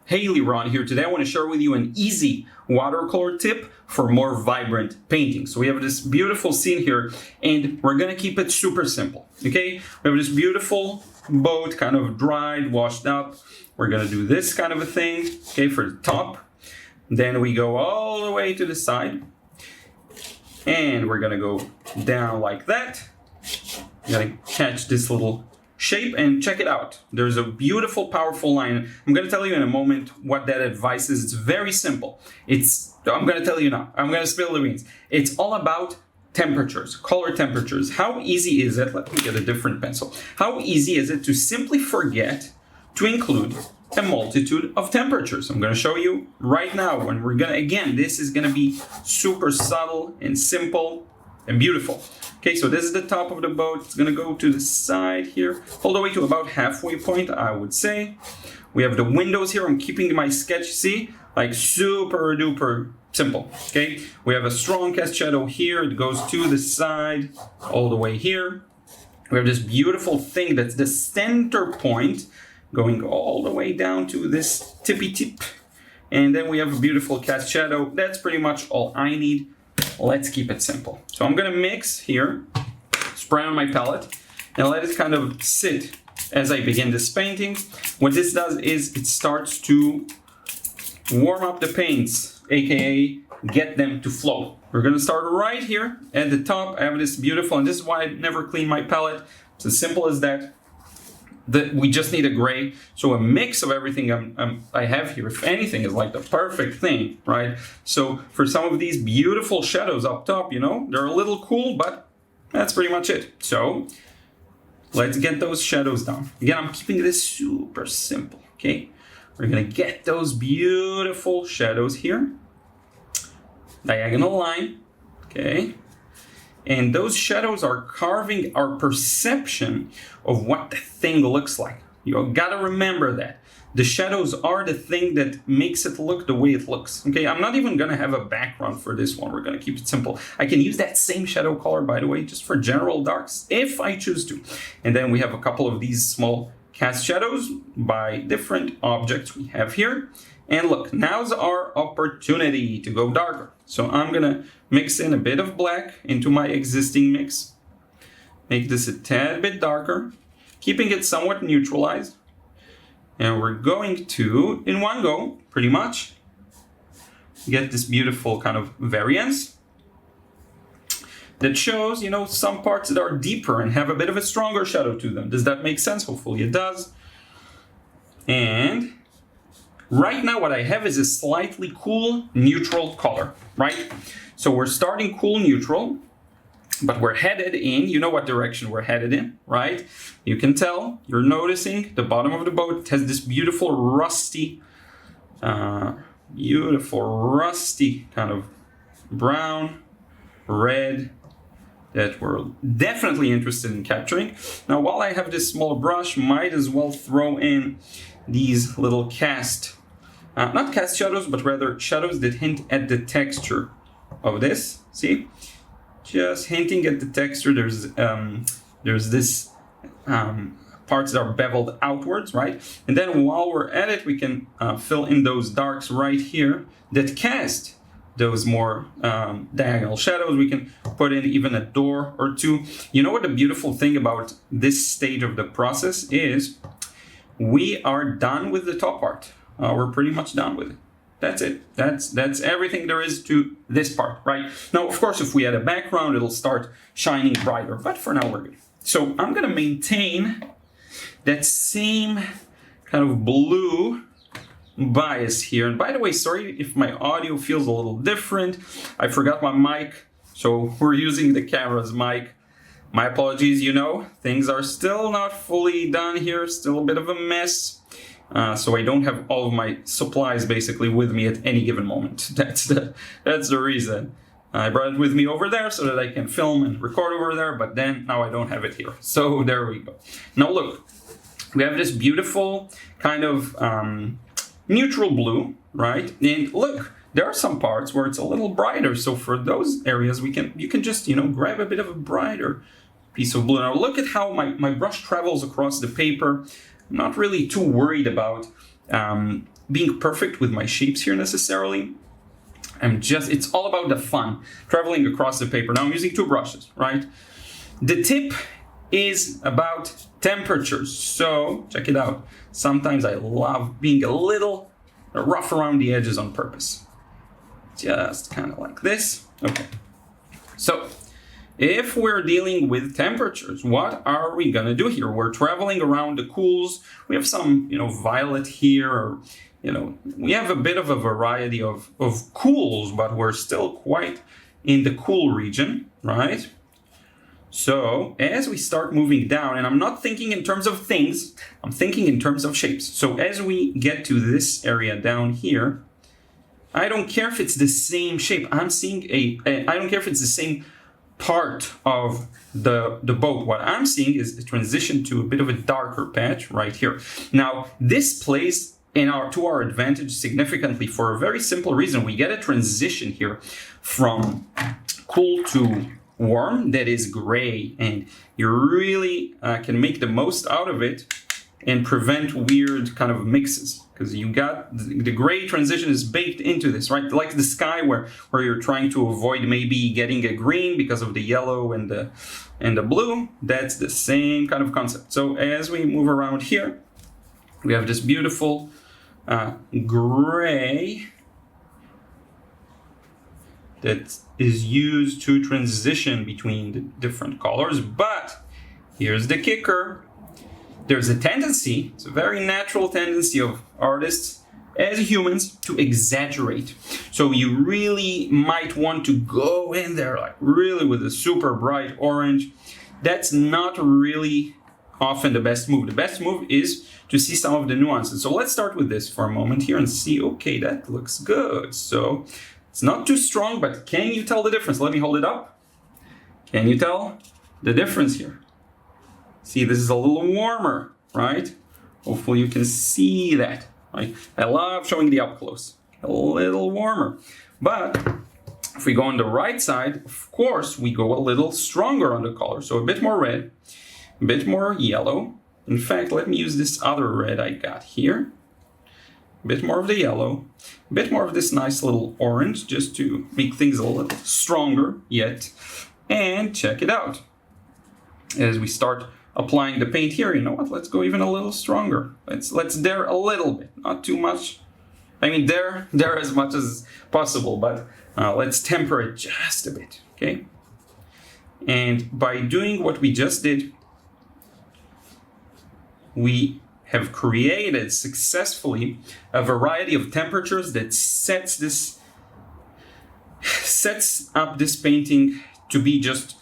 Hey, Liron here. Today I want to share with you an easy watercolor tip for more vibrant painting. So we have this beautiful scene here and we're going to keep it super simple, okay? We have this beautiful boat, kind of dried, washed up. We're going to do this kind of a thing, okay, for the top. Then we go all the way to the side and we're going to go down like that. You're going to catch this little shape and check it out. There's a beautiful, powerful line. I'm going to tell you in a moment what that advice is. It's very simple. I'm going to tell you now. I'm going to spill the beans. It's all about temperatures, color temperatures. How easy is it? Let me get a different pencil. How easy is it to simply forget to include a multitude of temperatures? I'm going to show you right now when we're going to, again, this is going to be super subtle and simple and beautiful. Okay, so this is the top of the boat. It's gonna go to the side here, all the way to about halfway point, I would say. We have the windows here. I'm keeping my sketch, see, like super duper simple, okay? We have a strong cast shadow here. It goes to the side, all the way here. We have this beautiful thing that's the center point, going all the way down to this tippy tip. And then we have a beautiful cast shadow. That's pretty much all I need. Let's keep it simple. So I'm gonna mix here, spray on my palette, and let it kind of sit as I begin this painting. What this does is it starts to warm up the paints, aka get them to flow. We're gonna start right here at the top. I have this beautiful, and this is why I never clean my palette. It's as simple as that. We just need a gray, so a mix of everything I have here, if anything, is like the perfect thing, right? So for some of these beautiful shadows up top, you know, they're a little cool, but that's pretty much it. So let's get those shadows down. Again, I'm keeping this super simple, okay? We're gonna get those beautiful shadows here. Diagonal line, okay? And those shadows are carving our perception of what the thing looks like. You gotta remember that. The shadows are the thing that makes it look the way it looks. Okay, I'm not even gonna have a background for this one. We're gonna keep it simple. I can use that same shadow color, by the way, just for general darks, if I choose to. And then we have a couple of these small cast shadows by different objects we have here. And look, now's our opportunity to go darker. So I'm gonna mix in a bit of black into my existing mix. Make this a tad bit darker, keeping it somewhat neutralized. And we're going to, in one go, pretty much, get this beautiful kind of variance that shows, you know, some parts that are deeper and have a bit of a stronger shadow to them. Does that make sense? Hopefully it does. And right now what I have is a slightly cool neutral color, right? So we're starting cool neutral, but we're headed in, you know what direction we're headed in, right? You can tell, you're noticing the bottom of the boat has this beautiful rusty kind of brown, red, that we're definitely interested in capturing. Now, while I have this small brush, might as well throw in these little not cast shadows, but rather shadows that hint at the texture of this. See, just hinting at the texture. There's this parts that are beveled outwards, right? And then while we're at it, we can fill in those darks right here that cast those more diagonal shadows. We can put in even a door or two. You know what the beautiful thing about this stage of the process is? We are done with the top part. We're pretty much done with it. That's it. That's everything there is to this part, right? Now, of course, if we add a background, it'll start shining brighter, but for now we're good. So I'm gonna maintain that same kind of blue bias here. And by the way, sorry if my audio feels a little different. I forgot my mic, so we're using the camera's mic. My apologies, you know, things are still not fully done here, still a bit of a mess. So I don't have all of my supplies basically with me at any given moment. That's the reason. I brought it with me over there so that I can film and record over there, but then now I don't have it here. So there we go. Now look, we have this beautiful kind of neutral blue, right? And look, there are some parts where it's a little brighter. So for those areas, you can just, you know, grab a bit of a brighter piece of blue. Now look at how my brush travels across the paper. I'm not really too worried about being perfect with my shapes here necessarily. It's all about the fun, traveling across the paper. Now I'm using 2 brushes, right? The tip is about temperatures, so check it out. Sometimes I love being a little rough around the edges on purpose. Just kind of like this. Okay. So if we're dealing with temperatures, what are we gonna do here? We're traveling around the cools. We have some, violet here, or, we have a bit of a variety of cools, but we're still quite in the cool region, right? So as we start moving down, and I'm not thinking in terms of things, I'm thinking in terms of shapes. So as we get to this area down here, I don't care if it's the same shape. I'm seeing I don't care if it's the same part of the boat. What I'm seeing is a transition to a bit of a darker patch right here. Now, this plays to our advantage significantly for a very simple reason. We get a transition here from cool to warm that is gray, and you really can make the most out of it and prevent weird kind of mixes, because you got the gray transition is baked into this, right? Like the sky where you're trying to avoid maybe getting a green because of the yellow and the blue. That's the same kind of concept. So as we move around here, we have this beautiful gray that is used to transition between the different colors. But here's the kicker. There's a tendency, it's a very natural tendency of artists as humans to exaggerate. So you really might want to go in there like really with a super bright orange. That's not really often the best move. The best move is to see some of the nuances. So let's start with this for a moment here and see, okay, that looks good. So it's not too strong, but can you tell the difference? Let me hold it up. Can you tell the difference here? See, this is a little warmer, right? Hopefully you can see that. Right? I love showing the up close. A little warmer. But if we go on the right side, of course, we go a little stronger on the color. So a bit more red, a bit more yellow. In fact, let me use this other red I got here. A bit more of the yellow, a bit more of this nice little orange, just to make things a little stronger yet. And check it out. As we start applying the paint here, you know what? Let's go even a little stronger. Let's dare a little bit, not too much. I mean, dare as much as possible, but let's temper it just a bit, okay? And by doing what we just did, we have created successfully a variety of temperatures that sets up this painting to be just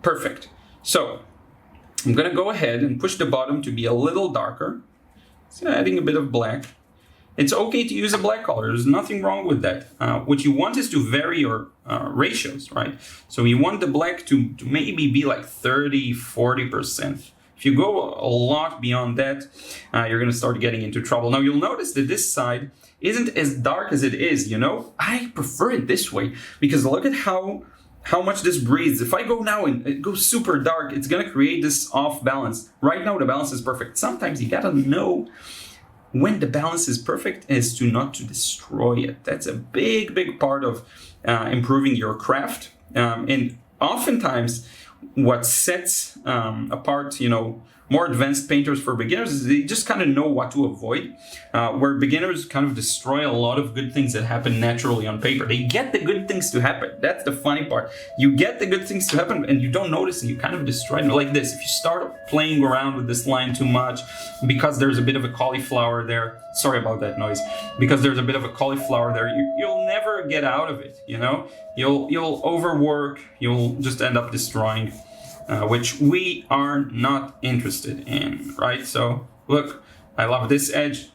perfect. So I'm gonna go ahead and push the bottom to be a little darker. So adding a bit of black. It's okay to use a black color. There's nothing wrong with that. What you want is to vary your ratios, right? So you want the black to maybe be like 30-40%. If you go a lot beyond that, you're going to start getting into trouble. Now, you'll notice that this side isn't as dark as it is, you know? I prefer it this way because look at how much this breathes. If I go now and it goes super dark, it's going to create this off balance. Right now, the balance is perfect. Sometimes you got to know when the balance is perfect as to not to destroy it. That's a big part of improving your craft. And oftentimes, what sets apart, you know, more advanced painters for beginners is they just kind of know what to avoid, where beginners kind of destroy a lot of good things that happen naturally on paper. They get the good things to happen. That's the funny part. You get the good things to happen and you don't notice and you kind of destroy them. Like this, if you start playing around with this line too much, because there's a bit of a cauliflower there, sorry about that noise, because there's a bit of a cauliflower there, you'll never get out of it, you know? You'll overwork, you'll just end up destroying. Which we are not interested in, right? So look, I love this edge.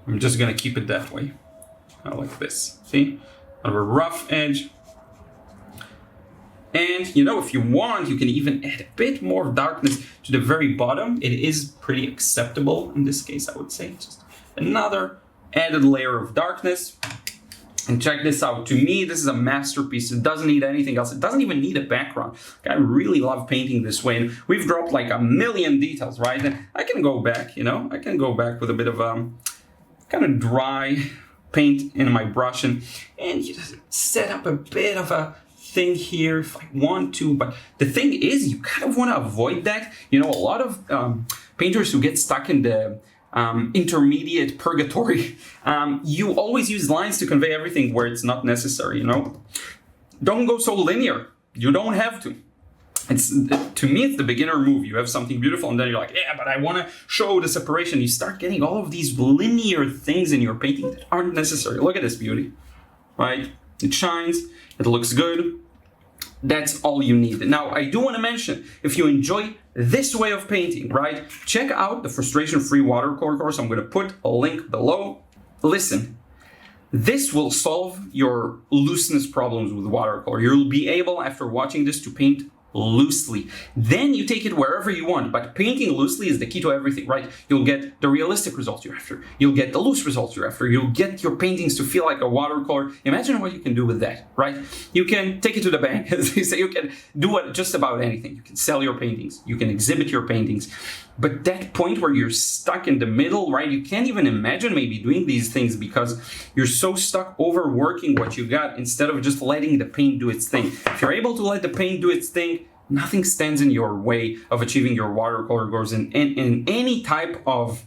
I'm just gonna keep it that way, like this. See, I have a rough edge. And you know, if you want, you can even add a bit more darkness to the very bottom. It is pretty acceptable in this case, I would say. Just another added layer of darkness. And check this out. To me, this is a masterpiece. It doesn't need anything else. It doesn't even need a background. I really love painting this way. And we've dropped like a million details, right? And I can go back, you know, I can go back with a bit of kind kind of dry paint in my brush and you just set up a bit of a thing here if I want to. But the thing is, you kind of want to avoid that. You know, a lot of painters who get stuck in the intermediate purgatory, you always use lines to convey everything where it's not necessary, you know? Don't go so linear. You don't have to. To me, it's the beginner move. You have something beautiful and then you're like, yeah, but I want to show the separation. You start getting all of these linear things in your painting that aren't necessary. Look at this beauty, right? It shines, it looks good. That's all you need. Now, I do want to mention, if you enjoy this way of painting, right, check out the frustration-free watercolor course. I'm going to put a link below. Listen, this will solve your looseness problems with watercolor. You'll be able, after watching this, to paint loosely. Then you take it wherever you want, but painting loosely is the key to everything, right? You'll get the realistic results you're after. You'll get the loose results you're after. You'll get your paintings to feel like a watercolor. Imagine what you can do with that, right? You can take it to the bank, as they say. You can do just about anything. You can sell your paintings. You can exhibit your paintings. But that point where you're stuck in the middle, right? You can't even imagine maybe doing these things because you're so stuck overworking what you got instead of just letting the paint do its thing. If you're able to let the paint do its thing, nothing stands in your way of achieving your watercolor goals in any type of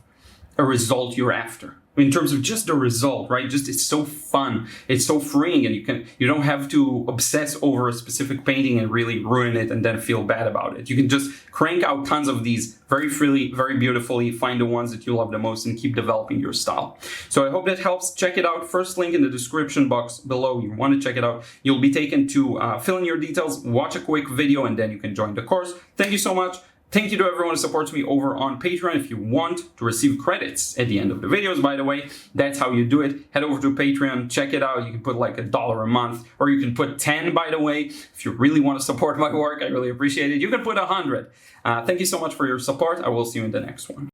a result you're after. In terms of just the result, right? Just it's so fun, it's so freeing, and you don't have to obsess over a specific painting and really ruin it and then feel bad about it. You can just crank out tons of these very freely, very beautifully, find the ones that you love the most and keep developing your style. So I hope that helps. Check it out. First link in the description box below. You want to check it out. You'll be taken to fill in your details, watch a quick video, and then you can join the course. Thank you so much. Thank you to everyone who supports me over on Patreon. If you want to receive credits at the end of the videos, by the way, that's how you do it. Head over to Patreon, check it out. You can put like $1 a month, or you can put 10, by the way. If you really want to support my work, I really appreciate it. You can put 100. Thank you so much for your support. I will see you in the next one.